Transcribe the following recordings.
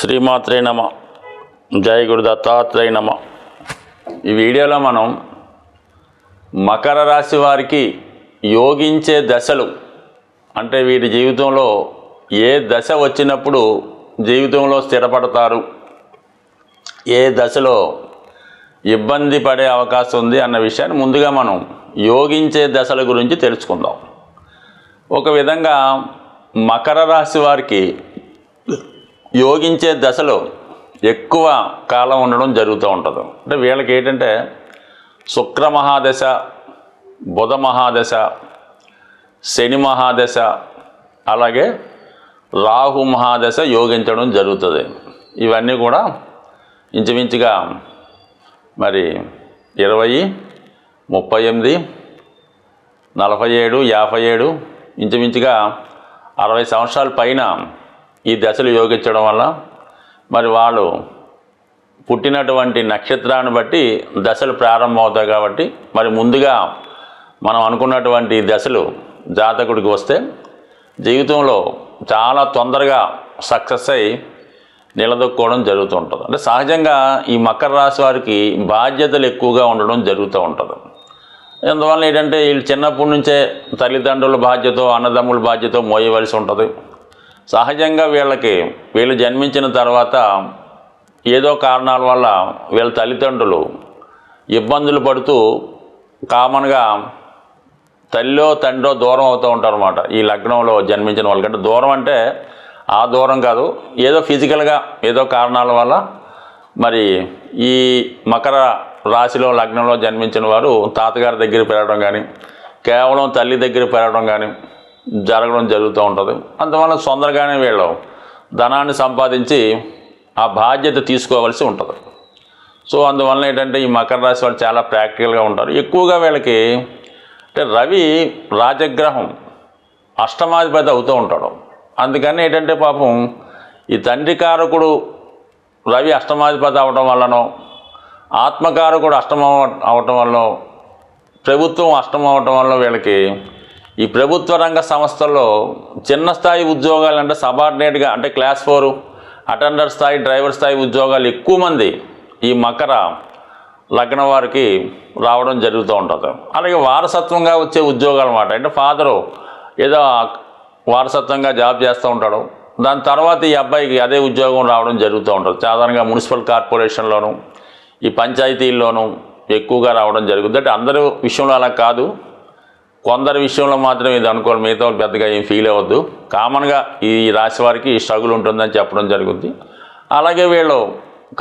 శ్రీమాత్రే నమ. జై గురు దత్తాత్రేయ నమ. ఈ వీడియోలో మనం మకర రాశి వారికి యోగించే దశలు, అంటే వీరి జీవితంలో ఏ దశ వచ్చినప్పుడు జీవితంలో స్థిరపడతారు, ఏ దశలో ఇబ్బంది పడే అవకాశం ఉంది అన్న విషయాన్ని ముందుగా మనం యోగించే దశల గురించి తెలుసుకుందాం. ఒక విధంగా మకర రాశి వారికి యోగించే దశలో ఎక్కువ కాలం ఉండడం జరుగుతూ ఉంటుంది. అంటే వీళ్ళకి ఏంటంటే శుక్ర మహాదశ, బుధ మహాదశ, శని మహాదశ, అలాగే రాహు మహాదశ యోగించడం జరుగుతుంది. ఇవన్నీ కూడా ఇంచుమించుగా మరి 20, 38, 47, 57 ఇంచుమించుగా 60 సంవత్సరాల పైన ఈ దశలు యోగించడం వల్ల మరి వాళ్ళు పుట్టినటువంటి నక్షత్రాన్ని బట్టి దశలు ప్రారంభమవుతాయి. కాబట్టి మరి ముందుగా మనం అనుకున్నటువంటి దశలు జాతకుడికి వస్తే జీవితంలో చాలా తొందరగా సక్సెస్ అయ్యి నిలదొక్కుకోవడం జరుగుతూ ఉంటుంది. అంటే సహజంగా ఈ మకర రాశి వారికి బాధ్యతలు ఎక్కువగా ఉండడం జరుగుతూ ఉంటుంది. అందువల్ల ఏంటంటే వీళ్ళు చిన్నప్పటి నుంచే తల్లిదండ్రుల బాధ్యత, అన్నదమ్ముల బాధ్యత మోయవలసి ఉంటుంది. సహజంగా వీళ్ళు జన్మించిన తర్వాత ఏదో కారణాల వల్ల వీళ్ళ తల్లిదండ్రులు ఇబ్బందులు పడుతూ కామన్గా తల్లో తండ్రో దూరం అవుతూ ఉంటారు అన్నమాట. ఈ లగ్నంలో జన్మించిన వాళ్ళకంటే దూరం అంటే ఆ దూరం కాదు, ఏదో ఫిజికల్గా ఏదో కారణాల వల్ల మరి ఈ మకర రాశిలో లగ్నంలో జన్మించిన వారు తాతగారి దగ్గర పెరగడం కానీ, కేవలం తల్లి దగ్గర పెరగడం కానీ జరగడం జరుగుతూ ఉంటుంది. అందువల్ల తొందరగానే వీళ్ళు ధనాన్ని సంపాదించి ఆ బాధ్యత తీసుకోవాల్సి ఉంటుంది. సో అందువల్ల ఏంటంటే ఈ మకర రాశి వాళ్ళు చాలా ప్రాక్టికల్గా ఉంటారు. ఎక్కువగా వీళ్ళకి అంటే రవి రాజగ్రహం అష్టమాధిపతి అవుతూ ఉంటాడు. అందుకని ఏంటంటే పాపం ఈ తండ్రి కారకుడు రవి అష్టమాధిపతి అవడం వల్లనో, ఆత్మకారకుడు అష్టమం అవటం వల్ల, ప్రభుత్వం అష్టమం అవటం వల్ల వీళ్ళకి ఈ ప్రభుత్వ రంగ సంస్థల్లో చిన్న స్థాయి ఉద్యోగాలు అంటే సబార్డినేట్గా అంటే క్లాస్ 4 అటెండర్ స్థాయి, డ్రైవర్ స్థాయి ఉద్యోగాలు ఎక్కువ మంది ఈ మకర లగ్న వారికి రావడం జరుగుతూ ఉంటుంది. అలాగే వారసత్వంగా వచ్చే ఉద్యోగాలు అన్నమాట. అంటే ఫాదరు ఏదో వారసత్వంగా జాబ్ చేస్తూ ఉంటాడు, దాని తర్వాత ఈ అబ్బాయికి అదే ఉద్యోగం రావడం జరుగుతూ ఉంటుంది. సాధారణంగా మున్సిపల్ కార్పొరేషన్లోను, ఈ పంచాయతీల్లోనూ ఎక్కువగా రావడం జరుగుతుంది. అంటే అందరూ విషయంలో అలా కాదు, కొందరి విషయంలో మాత్రం ఇది అనుకోవాలి, మిగతా పెద్దగా ఏం ఫీల్ అవ్వద్దు. కామన్గా ఈ రాశి వారికి స్ట్రగుల్ ఉంటుందని చెప్పడం జరుగుతుంది. అలాగే వీళ్ళు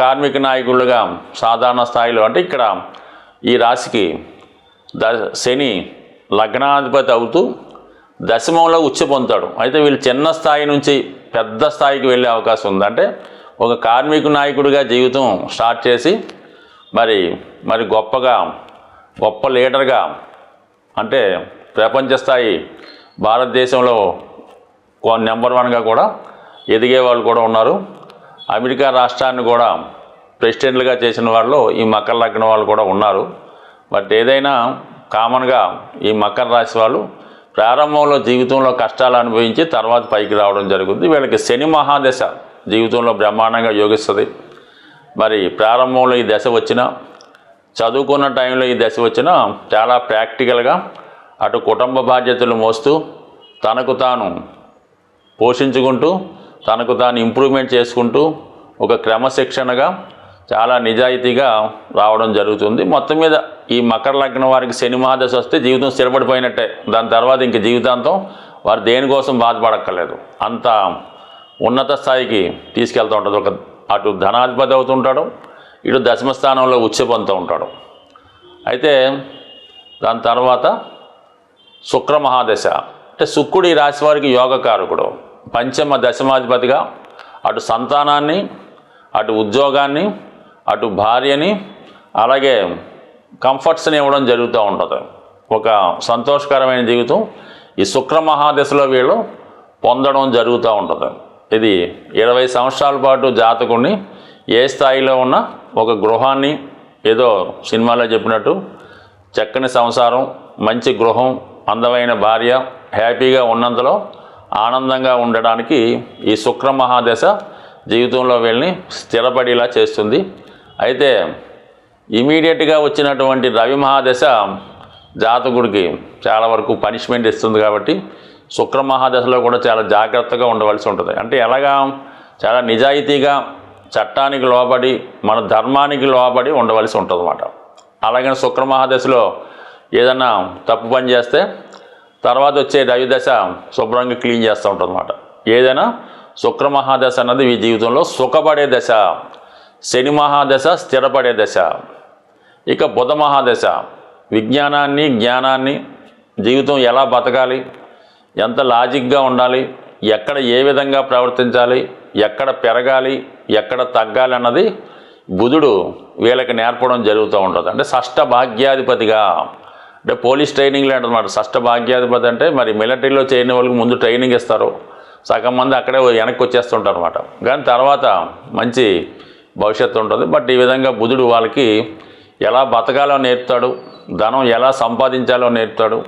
కార్మిక నాయకులుగా సాధారణ స్థాయిలో, అంటే ఇక్కడ ఈ రాశికి శని లగ్నాధిపతి అవుతూ దశమంలో ఉచ్చి పొందుతాడు. అయితే వీళ్ళు చిన్న స్థాయి నుంచి పెద్ద స్థాయికి వెళ్ళే అవకాశం ఉంది. అంటే ఒక కార్మిక నాయకుడిగా జీవితం స్టార్ట్ చేసి మరి గొప్ప లీడర్గా, అంటే ప్రపంచ స్థాయి భారతదేశంలో నెంబర్ 1గా కూడా ఎదిగే వాళ్ళు కూడా ఉన్నారు. అమెరికా రాష్ట్రాన్ని కూడా ప్రెసిడెంట్లుగా చేసిన వాళ్ళు ఈ మకర లగ్నం వాళ్ళు కూడా ఉన్నారు. బట్ ఏదైనా కామన్గా ఈ మకర రాశి వాళ్ళు ప్రారంభంలో జీవితంలో కష్టాలు అనుభవించి తర్వాత పైకి రావడం జరుగుతుంది. వీళ్ళకి శని మహాదశ జీవితంలో బ్రహ్మాండంగా యోగిస్తుంది. మరి ప్రారంభంలో ఈ దశ వచ్చినా, చదువుకున్న టైంలో ఈ దశ వచ్చినా చాలా ప్రాక్టికల్గా అటు కుటుంబ బాధ్యతలు మోస్తూ తనకు తాను పోషించుకుంటూ తనకు తాను ఇంప్రూవ్మెంట్ చేసుకుంటూ ఒక క్రమశిక్షణగా చాలా నిజాయితీగా రావడం జరుగుతుంది. మొత్తం మీద ఈ మకర లగ్నం వారికి శని మహాదశ వస్తే జీవితం స్థిరపడిపోయినట్టే. దాని తర్వాత ఇంక జీవితాంతం వారు దేనికోసం బాధపడక్కర్లేదు, అంత ఉన్నత స్థాయికి తీసుకెళ్తూ ఉంటుంది. అటు ధనాధిపతి అవుతుంటాడు, ఇటు దశమ స్థానంలో ఉచ్చి పొందుతూ ఉంటాడు. అయితే దాని తర్వాత శుక్ర మహాదశ, అంటే శుక్రుడు ఈ రాశి వారికి యోగకారకుడు, పంచమ దశమాధిపతిగా అటు సంతానాన్ని, అటు ఉద్యోగాన్ని, అటు భార్యని, అలాగే కంఫర్ట్స్ని ఇవ్వడం జరుగుతూ ఉంటుంది. ఒక సంతోషకరమైన జీవితం ఈ శుక్ర మహాదశలో వీళ్ళు పొందడం జరుగుతూ ఉంటుంది. ఇది 20 సంవత్సరాల పాటు జాతకుడిని ఏ స్థాయిలో ఉన్న ఒక గృహాన్ని, ఏదో సినిమాలో చెప్పినట్టు చక్కని సంసారం, మంచి గృహం, అందమైన భార్య, హ్యాపీగా ఉన్నంతలో ఆనందంగా ఉండడానికి ఈ శుక్ర మహాదశ జీవితంలో వీళ్ళని స్థిరపడేలా చేస్తుంది. అయితే ఇమీడియట్గా వచ్చినటువంటి రవి మహాదశ జాతకుడికి చాలా వరకు పనిష్మెంట్ ఇస్తుంది. కాబట్టి శుక్ర మహాదశలో కూడా చాలా జాగ్రత్తగా ఉండవలసి ఉంటుంది. అంటే ఎలాగా, చాలా నిజాయితీగా చట్టానికి లోబడి మన ధర్మానికి లోబడి ఉండవలసి ఉంటుంది అన్నమాట. అలాగని శుక్ర మహాదశలో ఏదన్నా తప్పు పని చేస్తే తర్వాత వచ్చే రవి దశ శుభ్రంగా క్లీన్ చేస్తూ ఉంటుంది అన్నమాట. ఏదైనా శుక్ర మహాదశ అన్నది ఈ జీవితంలో సుఖపడే దశ, శని మహాదశ స్థిరపడే దశ. ఇక బుధ మహాదశ విజ్ఞానాన్ని, జ్ఞానాన్ని, జీవితం ఎలా బతకాలి, ఎంత లాజిక్గా ఉండాలి, ఎక్కడ ఏ విధంగా ప్రవర్తించాలి, ఎక్కడ పెరగాలి, ఎక్కడ తగ్గాలి అన్నది బుధుడు వీళ్ళకి నేర్పడం జరుగుతూ ఉంటుంది. అంటే షష్ఠ భాగ్యాధిపతిగా, అంటే పోలీస్ ట్రైనింగ్ లాంటి అన్నమాట. షష్ఠ భాగ్యాధిపతి అంటే మరి మిలిటరీలో చేరిన వాళ్ళకి ముందు ట్రైనింగ్ ఇస్తారు, సగం మంది అక్కడే వెనక్కి వచ్చేస్తుంటారు అనమాట. కానీ తర్వాత మంచి భవిష్యత్తు ఉంటుంది. బట్ ఈ విధంగా బుధుడు వాళ్ళకి ఎలా బతకాలో నేర్పుతాడు, ధనం ఎలా సంపాదించాలో నేర్పుతాడు,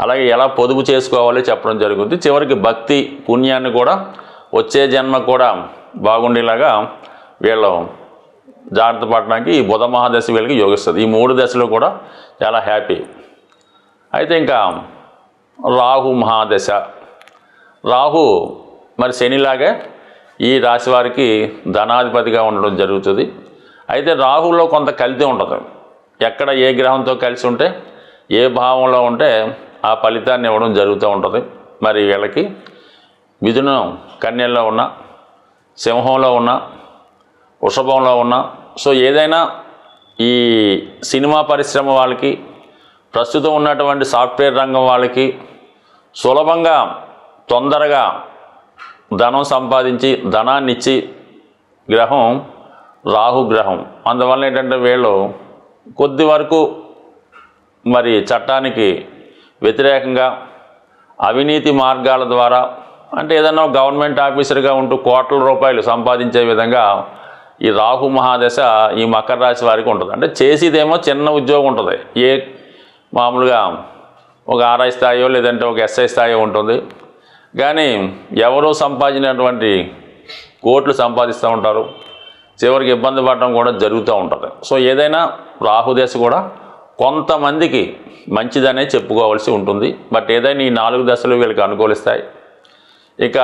అలాగే ఎలా పొదుపు చేసుకోవాలో చెప్పడం జరుగుతుంది. చివరికి భక్తి పుణ్యాన్ని కూడా వచ్చే జన్మ కూడా బాగుండేలాగా వీళ్ళు జాగ్రత్త పడడానికి ఈ బుధ మహాదశ వీళ్ళకి యోగిస్తుంది. ఈ 3 దశలు కూడా చాలా హ్యాపీ. అయితే ఇంకా రాహు మహాదశ. రాహు మరి శనిలాగే ఈ రాశి వారికి ధనాధిపతిగా ఉండడం జరుగుతుంది. అయితే రాహులో కొంత కల్తీ ఉంటుంది. ఎక్కడ ఏ గ్రహంతో కలిసి ఉంటే, ఏ భావంలో ఉంటే ఆ ఫలితాన్ని ఇవ్వడం జరుగుతూ ఉంటుంది. మరి వీళ్ళకి మిథునం కన్యల్లో ఉన్న, సింహంలో ఉన్న, వృషభంలో ఉన్న, సో ఏదైనా ఈ సినిమా పరిశ్రమ వాళ్ళకి, ప్రస్తుతం ఉన్నటువంటి సాఫ్ట్వేర్ రంగం వాళ్ళకి సులభంగా తొందరగా ధనం సంపాదించి ధనాన్ని ఇచ్చి గ్రహం రాహు గ్రహం. అందువల్ల ఏంటంటే వీళ్ళు కొద్ది వరకు మరి చట్టానికి వ్యతిరేకంగా అవినీతి మార్గాల ద్వారా, అంటే ఏదన్నా గవర్నమెంట్ ఆఫీసర్గా ఉంటూ కోట్ల రూపాయలు సంపాదించే విధంగా ఈ రాహు మహాదశ ఈ మకర రాశి వారికి ఉంటుంది. అంటే చేసేదేమో చిన్న ఉద్యోగం ఉంటుంది, ఏ మామూలుగా ఒక ఆర్ఐ స్థాయో లేదంటే ఒక ఎస్ఐ స్థాయో ఉంటుంది. కానీ ఎవరో సంపాదించినటువంటి కోట్లు సంపాదిస్తూ ఉంటారు, చివరికి ఇబ్బంది పడడం కూడా జరుగుతూ ఉంటుంది. సో ఏదైనా రాహుదశ కూడా కొంతమందికి మంచిదనే చెప్పుకోవాల్సి ఉంటుంది. బట్ ఏదైనా ఈ 4 దశలు వీళ్ళకి అనుకూలిస్తాయి. ఇక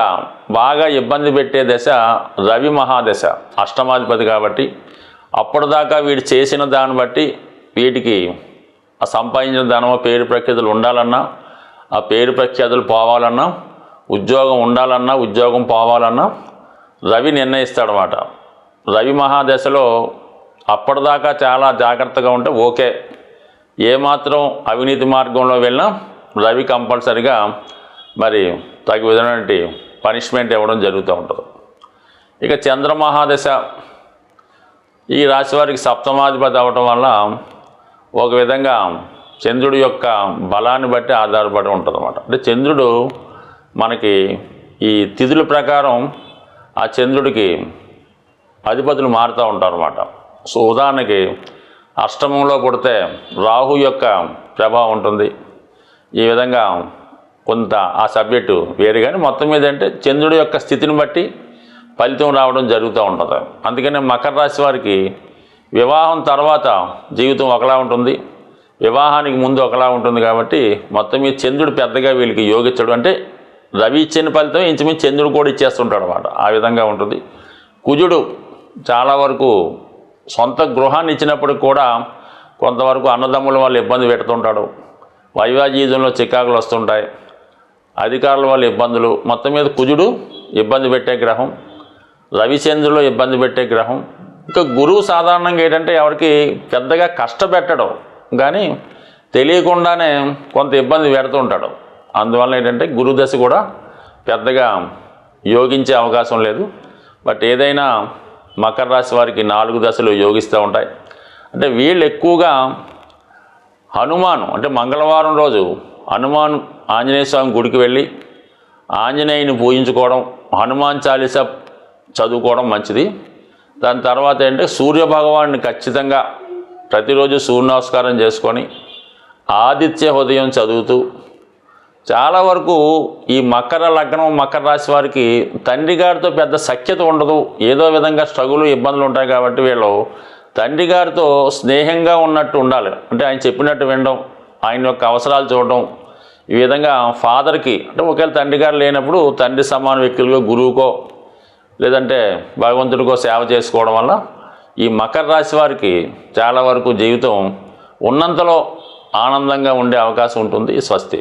బాగా ఇబ్బంది పెట్టే దశ రవి మహాదశ, అష్టమాధిపతి కాబట్టి అప్పటిదాకా వీడు చేసిన దాన్ని బట్టి వీటికి ఆ సంపాదించిన ధనమో పేరు ప్రఖ్యాతులు ఉండాలన్నా, ఆ పేరు ప్రఖ్యాతులు పోవాలన్నా, ఉద్యోగం ఉండాలన్నా, ఉద్యోగం పోవాలన్నా రవి నిర్ణయిస్తాడనమాట. రవి మహాదశలో అప్పటిదాకా చాలా జాగ్రత్తగా ఉంటే ఓకే, ఏమాత్రం అవినీతి మార్గంలో వెళ్ళినా రవి కంపల్సరిగా మరి తగు విధమైనటువంటి పనిష్మెంట్ ఇవ్వడం జరుగుతూ ఉంటుంది. ఇక చంద్రమహాదశ ఈ రాశి వారికి సప్తమాధిపతి అవ్వటం వల్ల ఒక విధంగా చంద్రుడి యొక్క బలాన్ని బట్టి ఆధారపడి ఉంటుంది అన్నమాట. అంటే చంద్రుడు మనకి ఈ తిథుల ప్రకారం ఆ చంద్రుడికి అధిపతులు మారుతూ ఉంటారు అన్నమాట. సో ఉదాహరణకి అష్టమంలో పుడితే రాహు యొక్క ప్రభావం ఉంటుంది. ఈ విధంగా కొంత ఆ సబ్జెక్టు వేరు, కానీ మొత్తం మీద అంటే చంద్రుడి యొక్క స్థితిని బట్టి ఫలితం రావడం జరుగుతూ ఉంటుంది. అందుకనే మకర రాశి వారికి వివాహం తర్వాత జీవితం ఒకలా ఉంటుంది, వివాహానికి ముందు ఒకలా ఉంటుంది. కాబట్టి మొత్తం మీద చంద్రుడు పెద్దగా వీళ్ళకి యోగించడు. అంటే రవి ఇచ్చిన ఫలితం ఇంచుమించు చంద్రుడు కూడా ఇచ్చేస్తుంటాడు అన్నమాట. ఆ విధంగా ఉంటుంది. కుజుడు చాలా వరకు సొంత గృహాన్ని ఇచ్చినప్పటికి కూడా కొంతవరకు అన్నదమ్ముల వాళ్ళు ఇబ్బంది పెడుతుంటాడు, వైవాహిక జీవితంలో చికాకులు వస్తుంటాయి, అధికారుల వల్ల ఇబ్బందులు. మొత్తం మీద కుజుడు ఇబ్బంది పెట్టే గ్రహం, రవిచంద్రులు ఇబ్బంది పెట్టే గ్రహం. ఇంకా గురువు సాధారణంగా ఏంటంటే ఎవరికి పెద్దగా కష్టపెట్టడం, కానీ తెలియకుండానే కొంత ఇబ్బంది పెడుతూ ఉంటాడు. అందువల్ల ఏంటంటే గురుదశ కూడా పెద్దగా యోగించే అవకాశం లేదు. బట్ ఏదైనా మకర రాశి వారికి 4 దశలు యోగిస్తూ ఉంటాయి. అంటే వీళ్ళు ఎక్కువగా హనుమాను, అంటే మంగళవారం రోజు హనుమాన్ ఆంజనేయ స్వామి గుడికి వెళ్ళి ఆంజనేయుని పూజించుకోవడం, హనుమాన్ చాలీసా చదువుకోవడం మంచిది. దాని తర్వాత ఏంటంటే సూర్యభగవాన్ని ఖచ్చితంగా ప్రతిరోజు సూర్య నమస్కారం చేసుకొని ఆదిత్య హృదయం చదువుతూ చాలా వరకు ఈ మకర లగ్నం మకర రాశి వారికి తండ్రి గారితో పెద్ద సఖ్యత ఉండదు. ఏదో విధంగా స్ట్రగుల్ ఇబ్బందులు ఉంటాయి కాబట్టి వీళ్ళు తండ్రి గారితో స్నేహంగా ఉన్నట్టు ఉండాలి. అంటే ఆయన చెప్పినట్టు వినడం, ఆయన యొక్క అవసరాలు చూడడం, ఈ విధంగా ఫాదర్కి అంటే ఒకవేళ తండ్రి గారు లేనప్పుడు తండ్రి సమాన వ్యక్తులుగా గురువుకో లేదంటే భగవంతుడికో సేవ చేసుకోవడం వల్ల ఈ మకర రాశి వారికి చాలా వరకు జీవితం ఉన్నంతలో ఆనందంగా ఉండే అవకాశం ఉంటుంది. స్వస్తి.